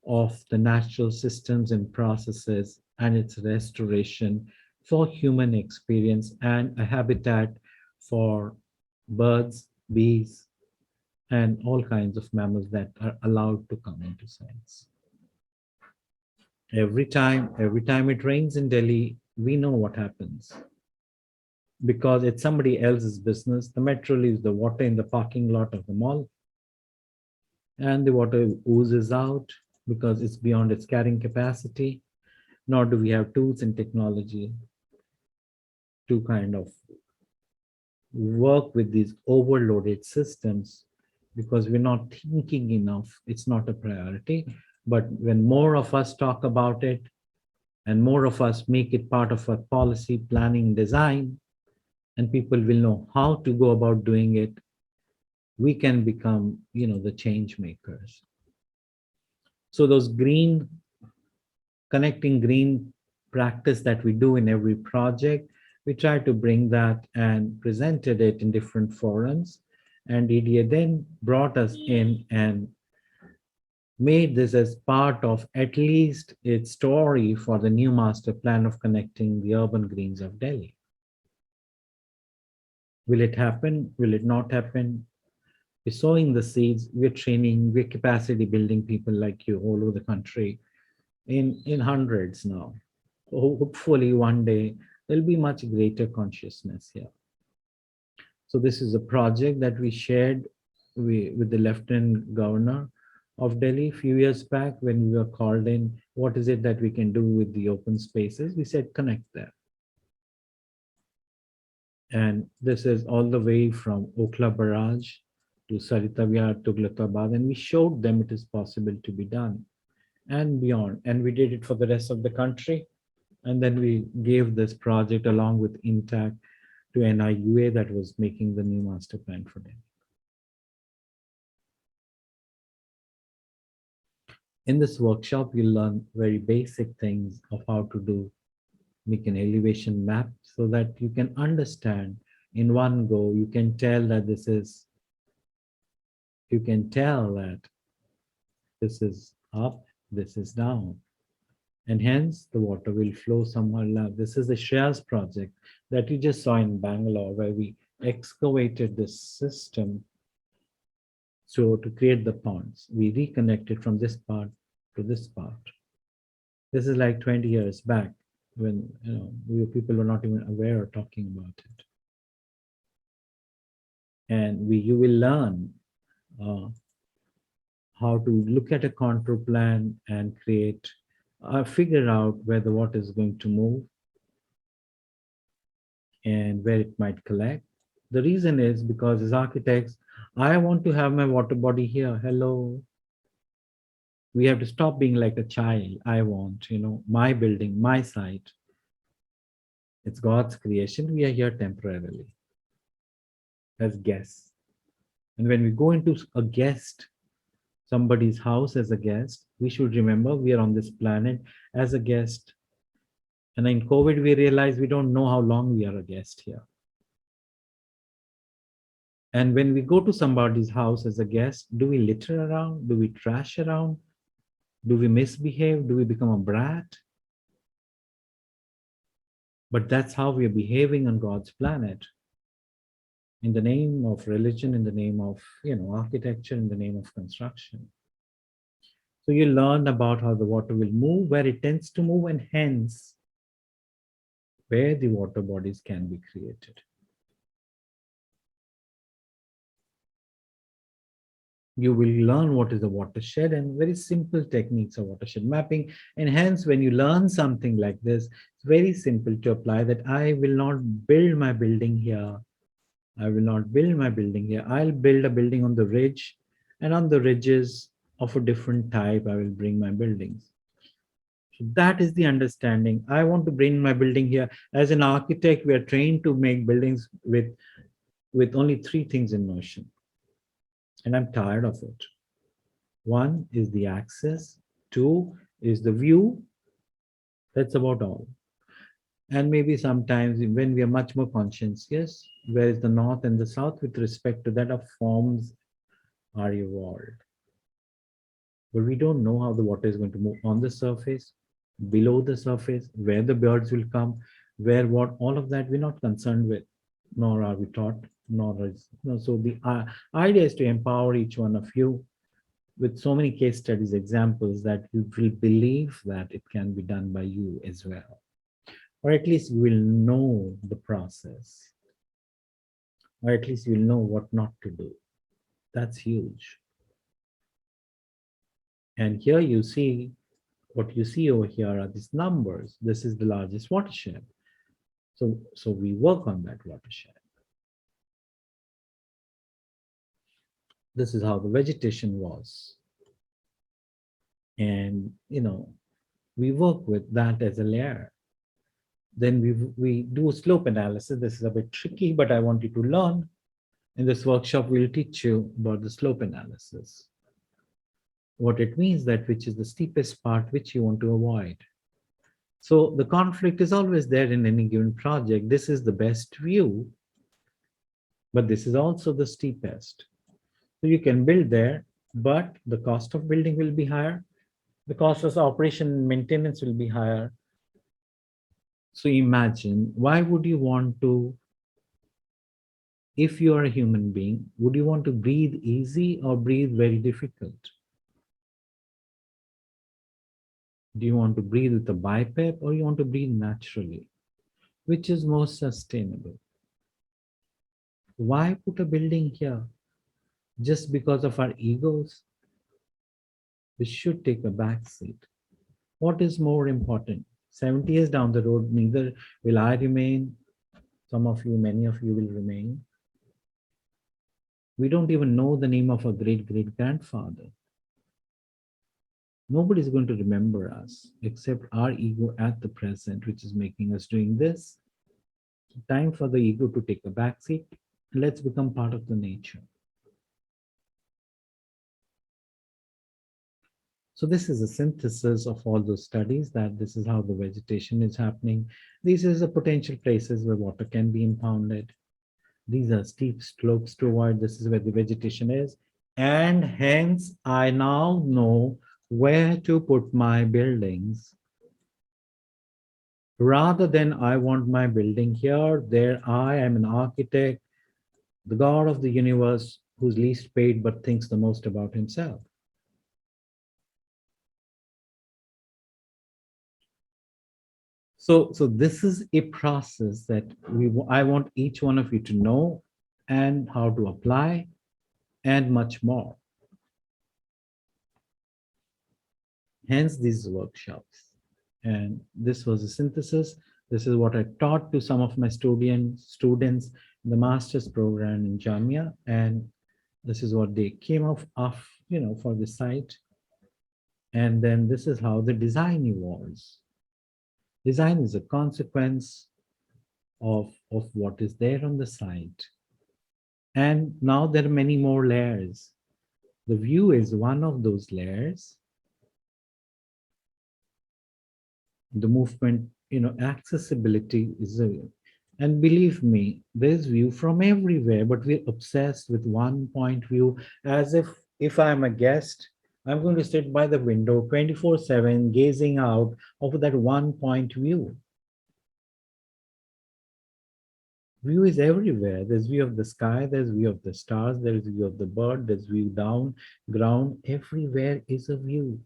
of the natural systems and processes and its restoration for human experience, and a habitat for birds, bees, and all kinds of mammals that are allowed to come into sites. Every time it rains in Delhi, we know what happens, because it's somebody else's business. The metro leaves the water in the parking lot of the mall, and the water oozes out because it's beyond its carrying capacity. Nor do we have tools and technology to kind of work with these overloaded systems because we're not thinking enough. It's not a priority. But when more of us talk about it and more of us make it part of our policy, planning, design, and people will know how to go about doing it, we can become, the change makers. So those connecting green practice that we do in every project, we try to bring that and presented it in different forums. And EDA then brought us in and made this as part of at least its story for the new master plan of connecting the urban greens of Delhi. Will it happen? Will it not happen? We're sowing the seeds, we're training, we're capacity building people like you all over the country in hundreds now. Hopefully one day there'll be much greater consciousness here. So this is a project that we shared with the Lieutenant Governor of Delhi a few years back when we were called in. What is it that we can do with the open spaces? We said connect them. And this is all the way from Okhla Barrage to Saritavia to Tuglatabad, and we showed them it is possible to be done and beyond. And we did it for the rest of the country. And then we gave this project along with Intact to NIUA that was making the new master plan for them. In this workshop, you learn very basic things of how to make an elevation map so that you can understand in one go. You can tell that this is up, this is down. And hence the water will flow somewhere left. This is the Shreyas project that you just saw in Bangalore, where we excavated this system so to create the ponds. We reconnected from this part to this part. This is like 20 years back when people were not even aware or talking about it. And you will learn how to look at a contour plan and figure out where the water is going to move and where it might collect. The reason is because as architects, I want to have my water body here. Hello. We have to stop being like a child. I want, my building, my site. It's God's creation. We are here temporarily as guests. And when we go into somebody's house as a guest, we should remember we are on this planet as a guest. And in COVID, we realized we don't know how long we are a guest here. And when we go to somebody's house as a guest, do we litter around? Do we trash around? Do we misbehave? Do we become a brat? But that's how we are behaving on God's planet. In the name of religion, in the name of architecture, in the name of construction. So you learn about how the water will move, where it tends to move, and hence where the water bodies can be created. You will learn what is a watershed and very simple techniques of watershed mapping. And hence, when you learn something like this, it's very simple to apply that I will not build my building here. I will not build my building here. I'll build a building on the ridge, and on the ridges of a different type, I will bring my buildings. So that is the understanding. I want to bring my building here. As an architect, we are trained to make buildings with only 3 things in motion. And I'm tired of it. 1 is the axis. 2 is the view. That's about all. And maybe sometimes when we are much more conscientious, where is the north and the south with respect to that of forms are evolved. But we don't know how the water is going to move on the surface, below the surface, where the birds will come, where what, all of that we're not concerned with, nor are we taught, so the idea is to empower each one of you with so many case studies, examples that you will believe that it can be done by you as well. Or at least you will know the process. Or at least you'll know what not to do. That's huge. And here you see, what you see over here are these numbers. This is the largest watershed. So we work on that watershed. This is how the vegetation was. And, we work with that as a layer. Then we do a slope analysis. This is a bit tricky, but I want you to learn. In this workshop, we'll teach you about the slope analysis. What it means that which is the steepest part which you want to avoid. So the conflict is always there in any given project. This is the best view, but this is also the steepest. So you can build there, but the cost of building will be higher. The cost of operation and maintenance will be higher. So imagine, why would you want to, if you are a human being, would you want to breathe easy or breathe very difficult? Do you want to breathe with a BiPAP or you want to breathe naturally? Which is more sustainable? Why put a building here? Just because of our egos? We should take a back seat. What is more important? 70 years down the road, neither will I remain. Some of you, many of you will remain. We don't even know the name of a great-great-grandfather. Nobody is going to remember us except our ego at the present, which is making us doing this. Time for the ego to take a back seat. Let's become part of the nature. So this is a synthesis of all those studies, that this is how the vegetation is happening. These are the potential places where water can be impounded. These are steep slopes to avoid. This is where the vegetation is. And hence, I now know where to put my buildings. Rather than I want my building here, there I am an architect, the God of the universe, who's least paid but thinks the most about himself. So this is a process that I want each one of you to know, and how to apply, and much more. Hence these workshops. And this was a synthesis. This is what I taught to some of my students in the master's program in Jamia. And this is what they came up of, for the site. And then this is how the design evolves. Design is a consequence of what is there on the site. And now there are many more layers. The view is one of those layers. The movement, accessibility is a, and believe me, there's view from everywhere, but we're obsessed with one point view, as if I'm a guest, I'm going to sit by the window 24/7, gazing out over that one point view. View is everywhere. There's view of the sky, there's view of the stars, there's view of the bird, there's view down, ground, everywhere is a view.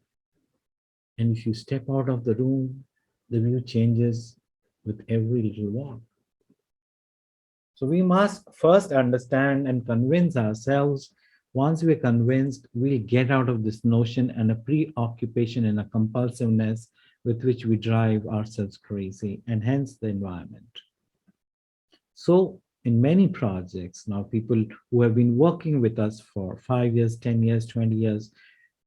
And if you step out of the room, the view changes with every little walk. So we must first understand and convince ourselves. Once we're convinced, we'll get out of this notion and a preoccupation and a compulsiveness with which we drive ourselves crazy, and hence the environment. So in many projects, now people who have been working with us for 5 years, 10 years, 20 years,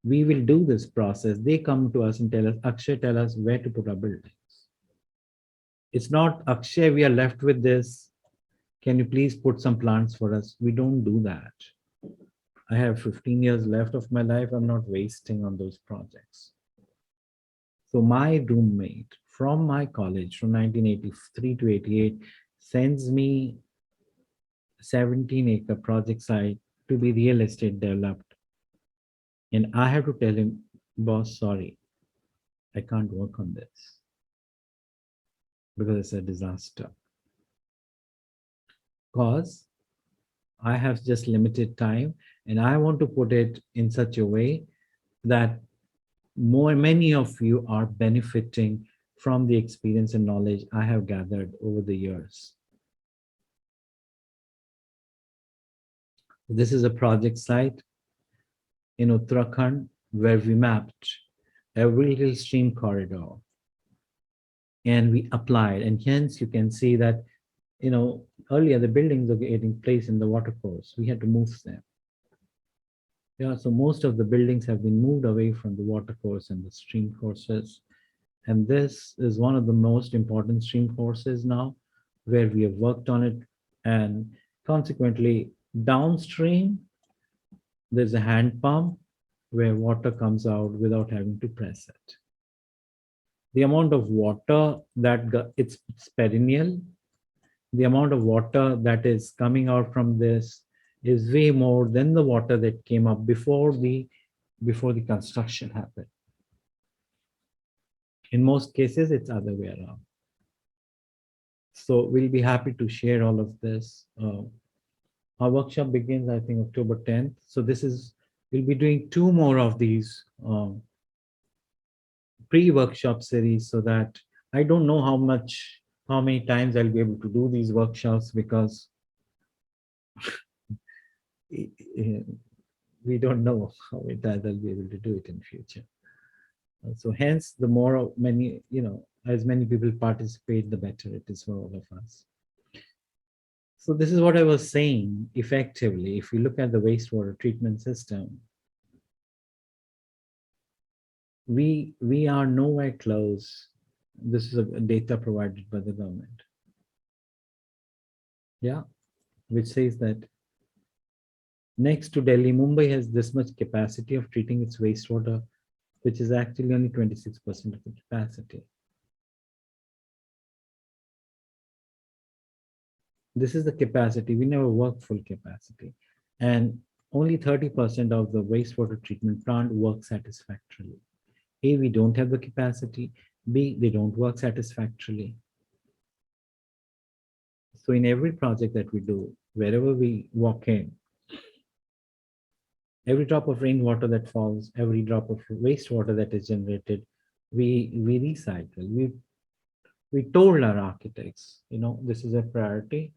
we will do this process. They come to us and tell us, Akshay, tell us where to put our buildings. It's not, Akshay, we are left with this. Can you please put some plants for us? We don't do that. I have 15 years left of my life. I'm not wasting on those projects. So my roommate from my college from 1983 to 88 sends me 17-acre project site to be real estate developed. And I have to tell him, boss, sorry, I can't work on this because it's a disaster. Because I have just limited time and I want to put it in such a way that many of you are benefiting from the experience and knowledge I have gathered over the years. This is a project site in Uttarakhand where we mapped every little stream corridor and we applied, and hence you can see that earlier the buildings were getting placed in the watercourse. We had to move them. Yeah, so most of the buildings have been moved away from the water course and the stream courses. And this is one of the most important stream courses now, where we have worked on it. And consequently, downstream, there's a hand pump where water comes out without having to press it. The amount of water it's perennial. The amount of water that is coming out from this is way more than the water that came up before the construction happened. In most cases, it's other way around. So we'll be happy to share all of this. Our workshop begins, I think, October 10th. So we'll be doing two more of these pre-workshop series, so that I don't know how many times I'll be able to do these workshops, because we don't know how many times I'll be able to do it in future. So hence, the more of many, as many people participate, the better it is for all of us. So this is what I was saying. Effectively, if we look at the wastewater treatment system, we are nowhere close. This is a data provided by the government. Yeah, which says that next to Delhi, Mumbai has this much capacity of treating its wastewater, which is actually only 26% of the capacity. This is the capacity. We never work full capacity. And only 30% of the wastewater treatment plant works satisfactorily. A, we don't have the capacity. B, they don't work satisfactorily. So in every project that we do, wherever we walk in, every drop of rainwater that falls, every drop of wastewater that is generated, we recycle. We told our architects, this is a priority.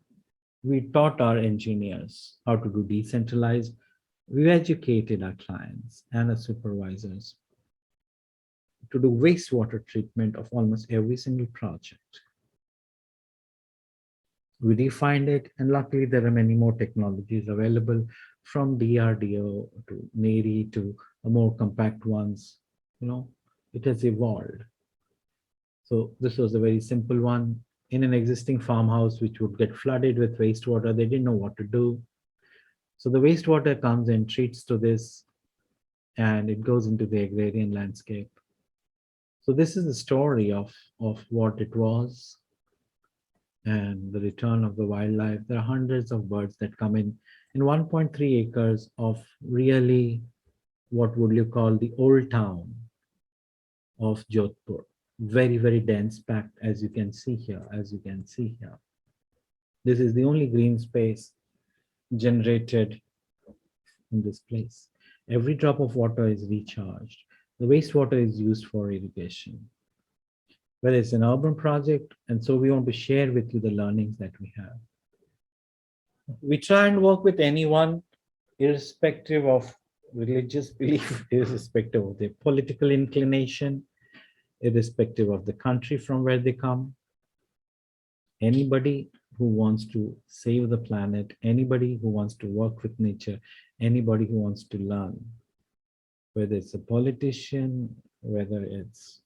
We taught our engineers how to do decentralized. We educated our clients and our supervisors to do wastewater treatment of almost every single project. We defined it, and luckily there are many more technologies available, from DRDO to NARI to more compact ones. It has evolved. So this was a very simple one. In an existing farmhouse which would get flooded with wastewater, they didn't know what to do. So the wastewater comes and treats to this, and it goes into the agrarian landscape. So this is the story of what it was, and the return of the wildlife. There are hundreds of birds that come in 1.3 acres of really, what would you call, the old town of Jodhpur. Very, very dense packed, as you can see here. This is the only green space generated in this place. Every drop of water is recharged. The wastewater is used for irrigation. Well, it's an urban project, and so we want to share with you the learnings that we have. We try and work with anyone, irrespective of religious belief, irrespective of their political inclination, irrespective of the country from where they come. Anybody who wants to save the planet, anybody who wants to work with nature, anybody who wants to learn, whether it's a politician, whether it's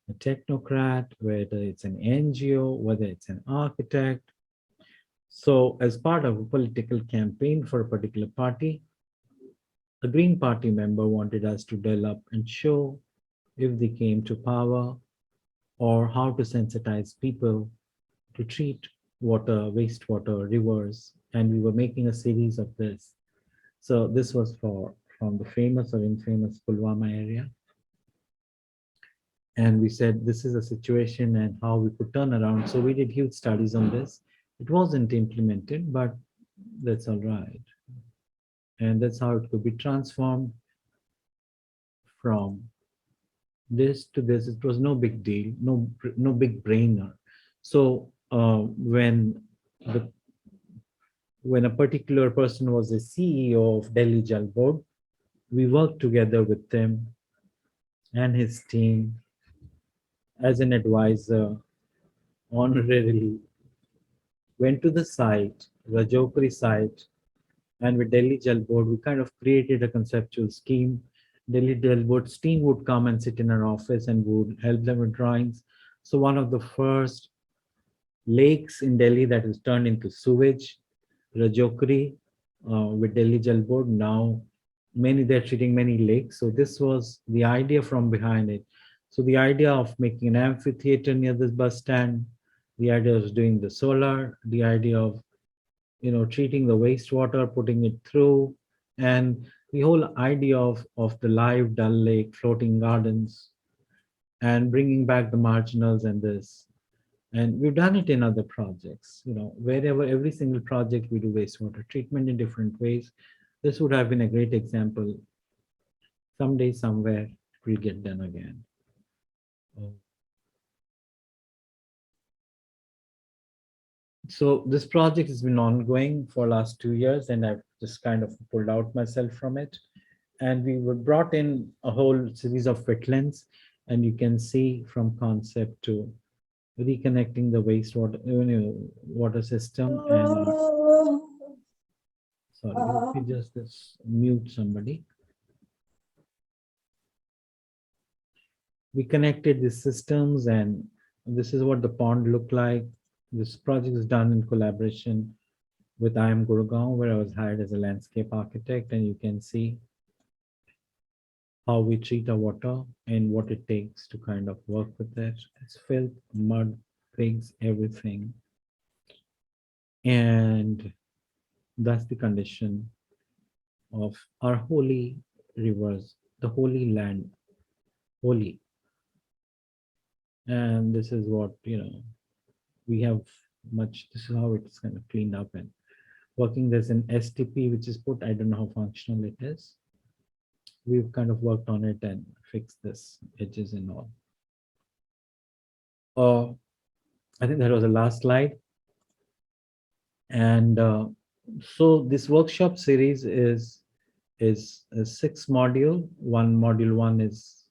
a technocrat, whether it's an NGO, whether it's an architect. So as part of a political campaign for a particular party, a Green Party member wanted us to develop and show, if they came to power, or how to sensitize people to treat water, wastewater, rivers, and we were making a series of this. So this was from the famous or infamous Pulwama area. And we said, this is a situation and how we could turn around. So we did huge studies on this. It wasn't implemented, but that's all right. And that's how it could be transformed from this to this. It was no big deal, no big brainer. So when a particular person was the CEO of Delhi Jal Board, we worked together with him and his team as an advisor, honorarily, went to the site, Rajokri site, And with Delhi Jal Board, we kind of created a conceptual scheme. Delhi Jal Board's team would come and sit in our office and would help them with drawings. So one of the first lakes in Delhi that was turned into sewage, Rajokri, with Delhi Jal Board. Now, they're treating many lakes. So this was the idea from behind it. So the idea of making an amphitheater near this bus stand, the idea of doing the solar, the idea of treating the wastewater, putting it through, and the whole idea of the live Dal Lake, floating gardens, and bringing back the marginals and this. And we've done it in other projects, wherever every single project we do wastewater treatment in different ways. This would have been a great example. Someday, somewhere, it will get done again. So this project has been ongoing for last 2 years, and I've just kind of pulled out myself from it. And we were brought in a whole series of wetlands, and you can see from concept to reconnecting the wastewater water system. And sorry, let me just mute somebody. We connected the systems, and this is what the pond looked like. This project is done in collaboration with IIM Gurgaon, where I was hired as a landscape architect, and you can see how we treat our water and what it takes to kind of work with it. It's filth, mud, pigs, everything. And that's the condition of our holy rivers, the holy land, holy. And this is what, we have this is how it's kind of cleaned up and working. There's an STP which is put, I don't know how functional it is. We've kind of worked on it and fixed this edges and all. I think that was the last slide. And so this workshop series is a 6 module. Module 1 is,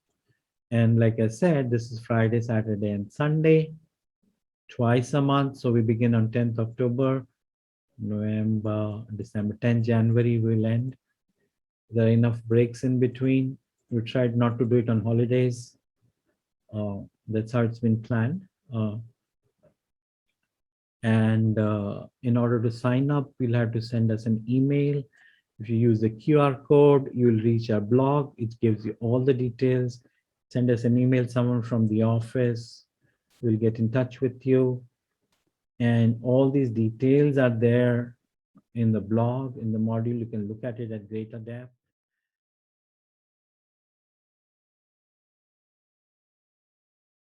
and like I said, this is Friday, Saturday, and Sunday, twice a month. So we begin on 10th October, November, December, 10th January will end. There are enough breaks in between. We tried not to do it on holidays. That's how it's been planned. And in order to sign up, you'll have to send us an email. If you use the QR code, you'll reach our blog. It gives you all the details. Send us an email, someone from the office will get in touch with you. And all these details are there in the blog, in the module. You can look at it at greater depth.